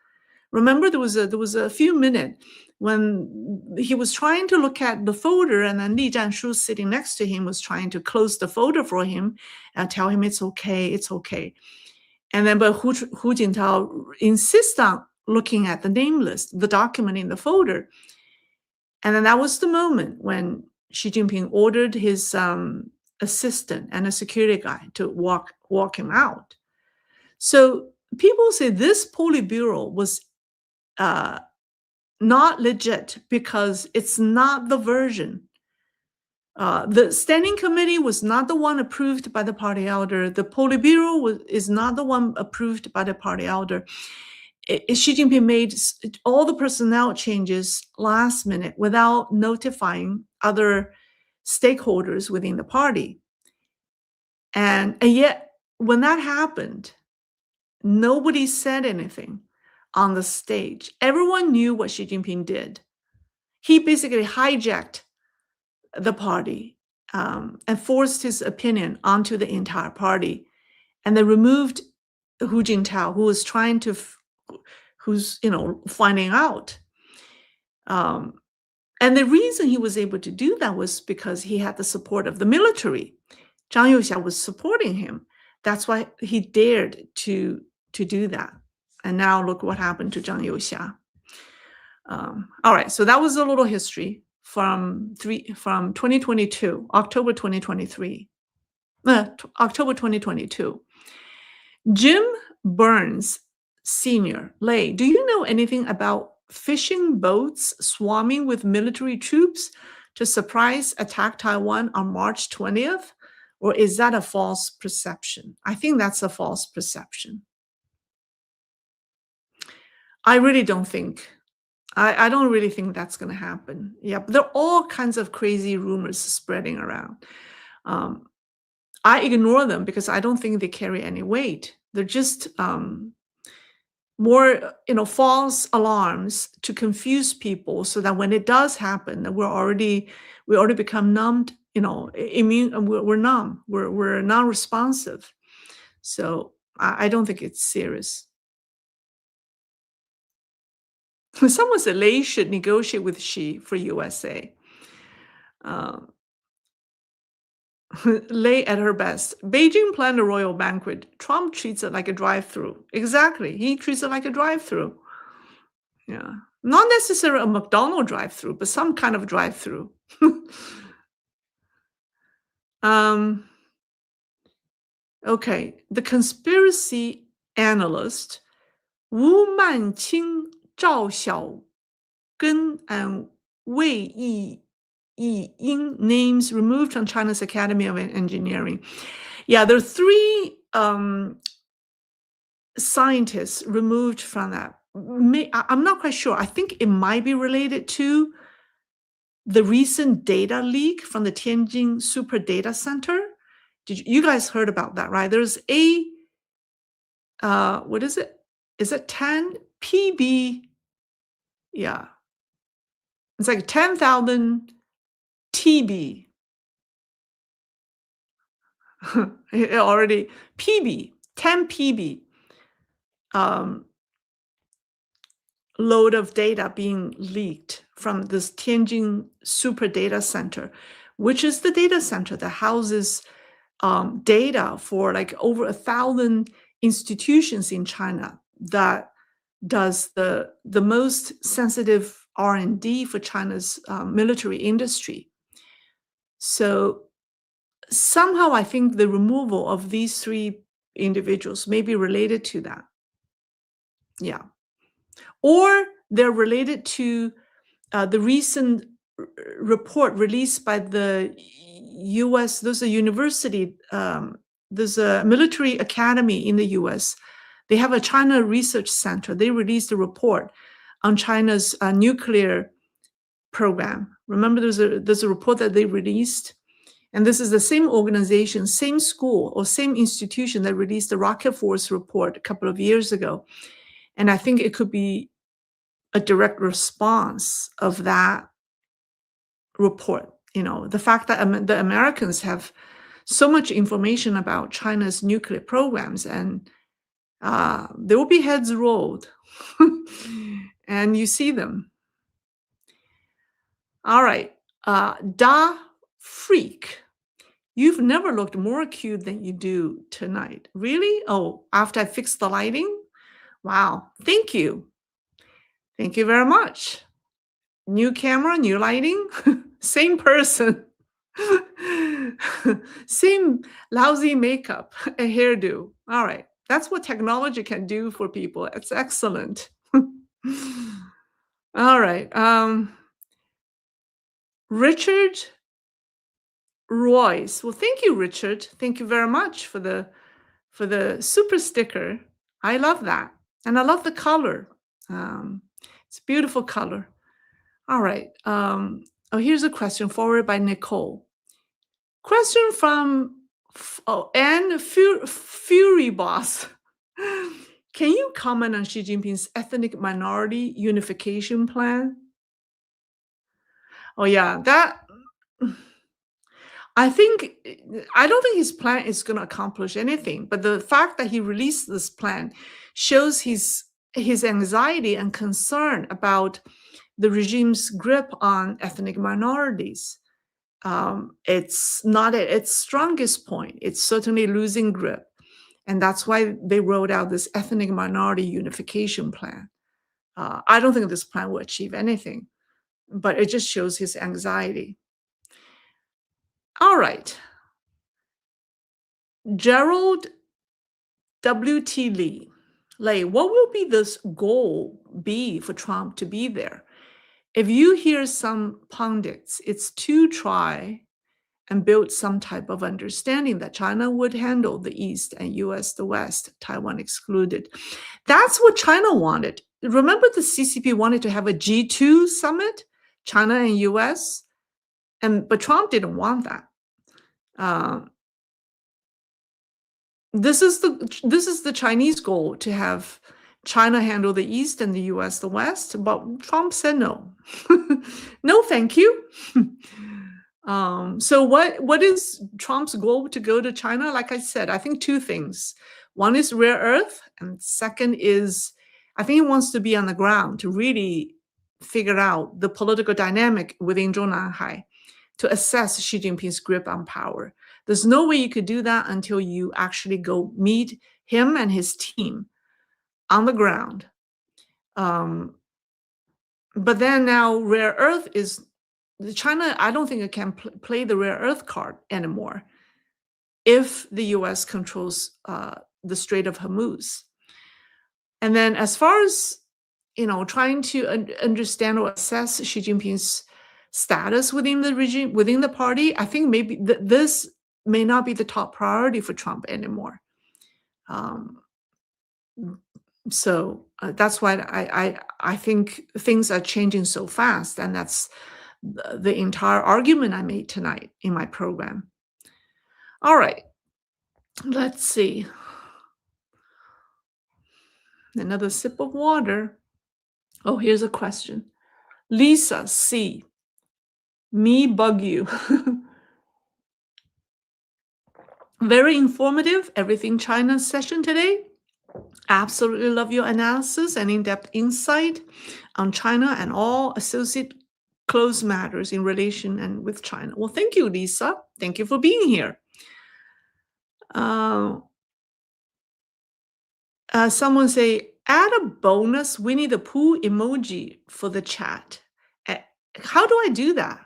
Remember, there was a few minutes when he was trying to look at the folder, and then Li Zhanshu sitting next to him was trying to close the folder for him and tell him it's okay, it's okay. And then, but Hu Jintao insists on looking at the name list, the document in the folder. And then that was the moment when Xi Jinping ordered his assistant and a security guy to walk him out. So people say this Politburo was not legit because it's not the version. The standing committee was not the one approved by the party elder. The Politburo is not the one approved by the party elder. Xi Jinping made all the personnel changes last minute without notifying other stakeholders within the party. And yet, when that happened, nobody said anything on the stage. Everyone knew what Xi Jinping did. He basically hijacked the party and forced his opinion onto the entire party. And they removed Hu Jintao, who was trying to, who's, finding out. And the reason he was able to do that was because he had the support of the military. Zhang Youxia was supporting him. That's why he dared to do that. And now look what happened to Zhang Youxia. All right, so that was a little history from 2022, October 2023, October 2022. Jim Burns Sr., Lay, do you know anything about fishing boats swarming with military troops to surprise attack Taiwan on March 20th? Or is that a false perception? I think that's a false perception. I really don't think. I don't really think that's going to happen. Yeah, but there are all kinds of crazy rumors spreading around. I ignore them because I don't think they carry any weight. They're just more, false alarms to confuse people, so that when it does happen, we already become numbed, immune. We're numb. We're non-responsive. So I don't think it's serious. Someone said Lei should negotiate with Xi for USA. Lei at her best. Beijing planned a royal banquet. Trump treats it like a drive-through. Exactly. He treats it like a drive-through. Yeah. Not necessarily a McDonald's drive-through, but some kind of drive-through. Okay. The conspiracy analyst Wu Manqing, Zhao Xiaogen, and Wei Yiying names removed from China's Academy of Engineering. Yeah, there are 3 scientists removed from that. I'm not quite sure. I think it might be related to the recent data leak from the Tianjin Super Data Center. You guys heard about that, right? There's a, what is it? Is it 10 PB? Yeah. It's like 10,000 TB. It already, PB, 10 PB load of data being leaked from this Tianjin Super Data Center, which is the data center that houses data for like over 1,000 institutions in China, that does the most sensitive R&D for China's military industry. So somehow I think the removal of these 3 individuals may be related to that. Yeah. Or they're related to the recent report released by the US. There's a university, there's a military academy in the US. They have a China Research Center. They released a report on China's nuclear program. Remember, there's a report that they released, and this is the same organization, same school, or same institution that released the Rocket Force report a couple of years ago. And I think it could be a direct response of that report. The fact that the Americans have so much information about China's nuclear programs, and there will be heads rolled. And you see them. All right. Da Freak. You've never looked more cute than you do tonight. Really? Oh, after I fixed the lighting? Wow. Thank you. Thank you very much. New camera, new lighting, same person. Same lousy makeup and hairdo. All right. That's what technology can do for people. It's excellent. All right. Richard Royce. Well, thank you, Richard. Thank you very much for the super sticker. I love that. And I love the color. Um, it's a beautiful color. All right. Oh, here's a question forwarded by Nicole. Question from Anne Fury Boss. Can you comment on Xi Jinping's ethnic minority unification plan? Oh yeah, that I think I don't think his plan is going to accomplish anything, but the fact that he released this plan shows his anxiety and concern about the regime's grip on ethnic minorities. It's not at its strongest point. It's certainly losing grip. And that's why they rolled out this ethnic minority unification plan. I don't think this plan will achieve anything, but it just shows his anxiety. All right. Gerald W.T. Lee. What will be this goal be for Trump to be there? If you hear some pundits, it's to try and build some type of understanding that China would handle the East and US the West, Taiwan excluded. That's what China wanted. Remember the CCP wanted to have a G2 summit, China and US, but Trump didn't want that. This is the Chinese goal, to have China handle the East and the US the West, but Trump said no. No, thank you. So what is Trump's goal to go to China? Like I said, I think two things. One is rare earth, and second is I think he wants to be on the ground to really figure out the political dynamic within Zhongnanhai, to assess Xi Jinping's grip on power. There's no way you could do that until you actually go meet him and his team on the ground. But then now rare earth is China. I don't think it can play the rare earth card anymore if the US controls the Strait of Hormuz. And then as far as trying to understand or assess Xi Jinping's status within the regime, within the party, I think maybe this may not be the top priority for Trump anymore. So that's why I think things are changing so fast, and that's the entire argument I made tonight in my program. All right, let's see. Another sip of water. Oh, here's a question. Lisa C. Me bug you. Very informative, Everything China session today. Absolutely love your analysis and in-depth insight on China and all associated close matters in relation and with China. Well, thank you, Lisa. Thank you for being here. Someone say, add a bonus Winnie the Pooh emoji for the chat. How do I do that?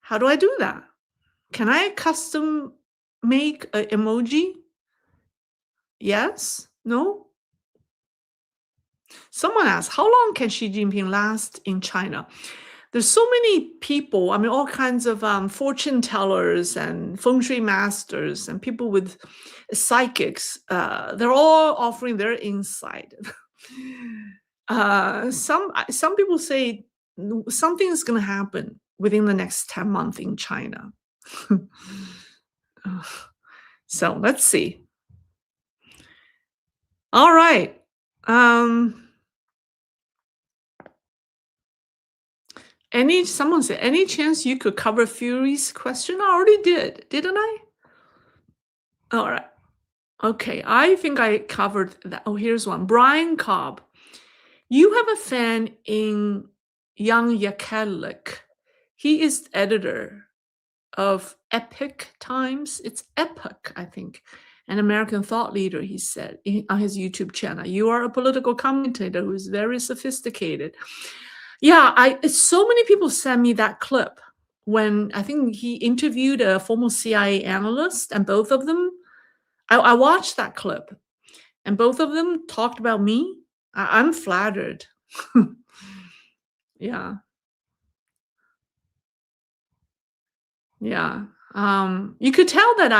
How do I do that? Can I custom make an emoji? Yes? No? Someone asked, how long can Xi Jinping last in China? There's so many people, I mean, all kinds of fortune tellers and feng shui masters and people with psychics. They're all offering their insight. Some people say something is going to happen within the next 10 months in China. So let's see. All right. Someone said, any chance you could cover Fury's question? I already did, didn't I? All right. Okay, I think I covered that. Oh, here's one. Brian Cobb. You have a fan in Young Yakelik. He is editor of Epic Times. It's Epic, I think. An American thought leader, he said on his YouTube channel. You are a political commentator who is very sophisticated. Yeah, so many people sent me that clip when I think he interviewed a former CIA analyst, and both of them, I watched that clip. And both of them talked about me. I'm flattered. Yeah, yeah. You could tell that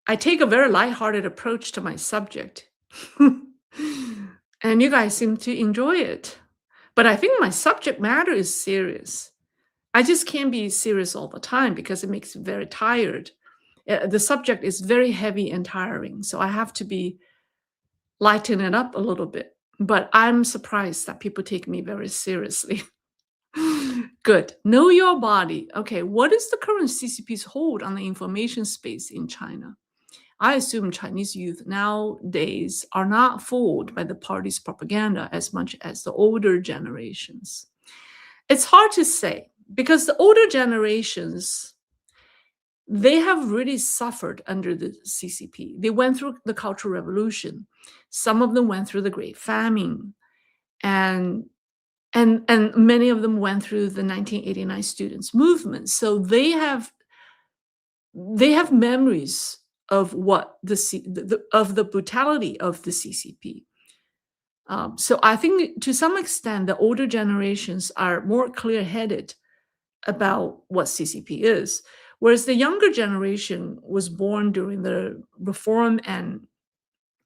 I take a very lighthearted approach to my subject. And you guys seem to enjoy it. But I think my subject matter is serious. I just can't be serious all the time because it makes me very tired. The subject is very heavy and tiring, so I have to be lighten it up a little bit. But I'm surprised that people take me very seriously. Good. Know your body. Okay, what is the current CCP's hold on the information space in China? I assume Chinese youth nowadays are not fooled by the party's propaganda as much as the older generations. It's hard to say because the older generations, they have really suffered under the CCP. They went through the Cultural Revolution. Some of them went through the Great Famine, and and many of them went through the 1989 students movement. So they have memories of what of the brutality of the CCP. So I think to some extent the older generations are more clear-headed about what CCP is, whereas the younger generation was born during the reform and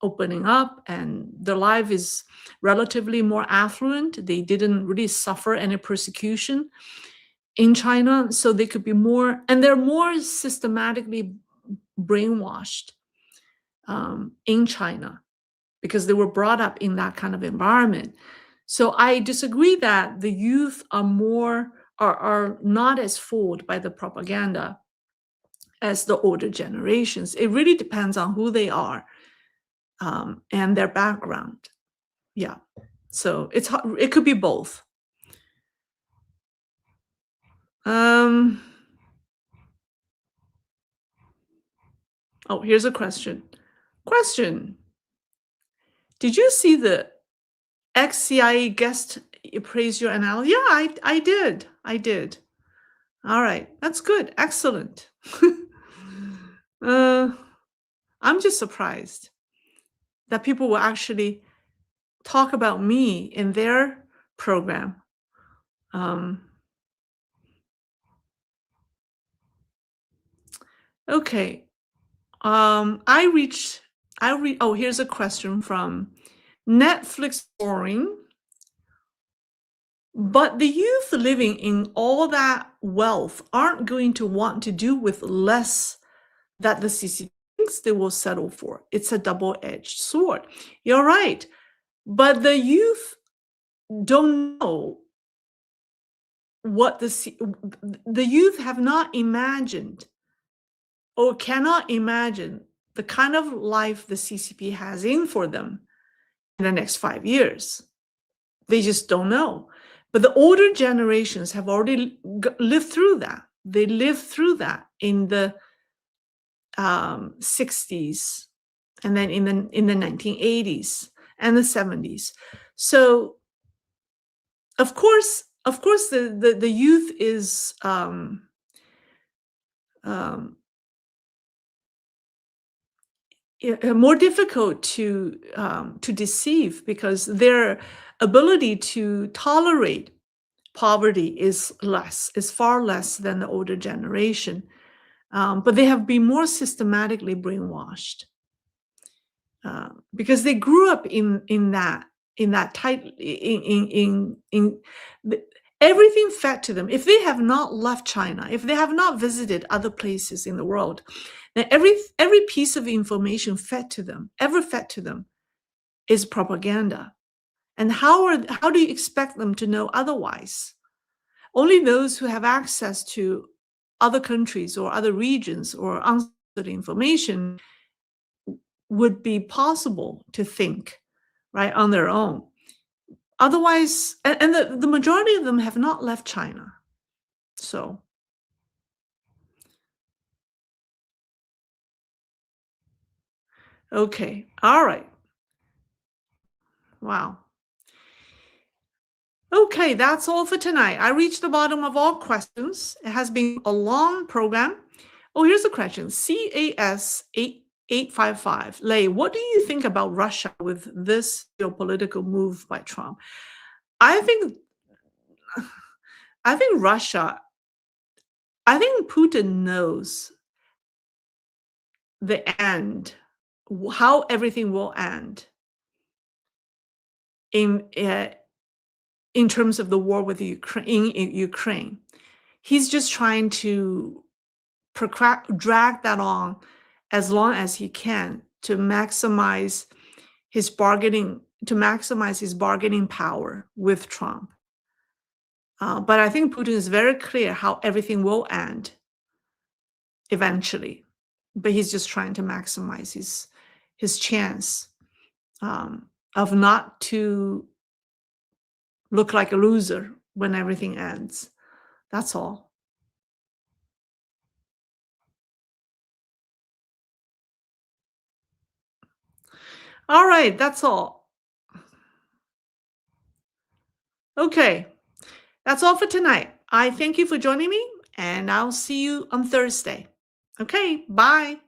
opening up, and their life is relatively more affluent. They didn't really suffer any persecution in China, so they could be more, and they're more systematically brainwashed in China because they were brought up in that kind of environment. So I disagree that the youth are not as fooled by the propaganda as the older generations. It really depends on who they are and their background. Yeah. So it could be both. Um, oh, here's a question. Question. Did you see the ex-CIA guest praise your analysis? Yeah, I did. I did. All right. That's good. Excellent. uh, I'm just surprised that people will actually talk about me in their program. Okay. Oh, here's a question from Netflix Boring. But the youth living in all that wealth aren't going to want to do with less that the CCP thinks they will settle for. It's a double-edged sword. You're right. But the youth don't know what the youth have not imagined or cannot imagine the kind of life the CCP has in for them in the next 5 years. They just don't know. But the older generations have already lived through that. They lived through that in the 60s, and then in the 1980s and the 70s. So of course the youth is more difficult to deceive because their ability to tolerate poverty is far less than the older generation. But they have been more systematically brainwashed because they grew up in that tight everything fed to them. If they have not left China, if they have not visited other places in the world, then every piece of information fed to them is propaganda. And how do you expect them to know otherwise? Only those who have access to other countries or other regions or uncertain information would be possible to think right on their own. Otherwise, and the majority of them have not left China. So okay, all right. Wow. Okay, that's all for tonight. I reached the bottom of all questions. It has been a long program. Oh, here's a question. CAS 855. Lei, what do you think about Russia with this geopolitical move by Trump? I think I think Russia, I think Putin knows the end, how everything will end in in terms of the war with Ukraine in Ukraine. He's just trying to drag that on as long as he can to maximize his bargaining power with Trump. But I think Putin is very clear how everything will end eventually. But he's just trying to maximize his chance of not to look like a loser when everything ends. That's all. All right, that's all. Okay, that's all for tonight. I thank you for joining me, and I'll see you on Thursday. Okay, bye.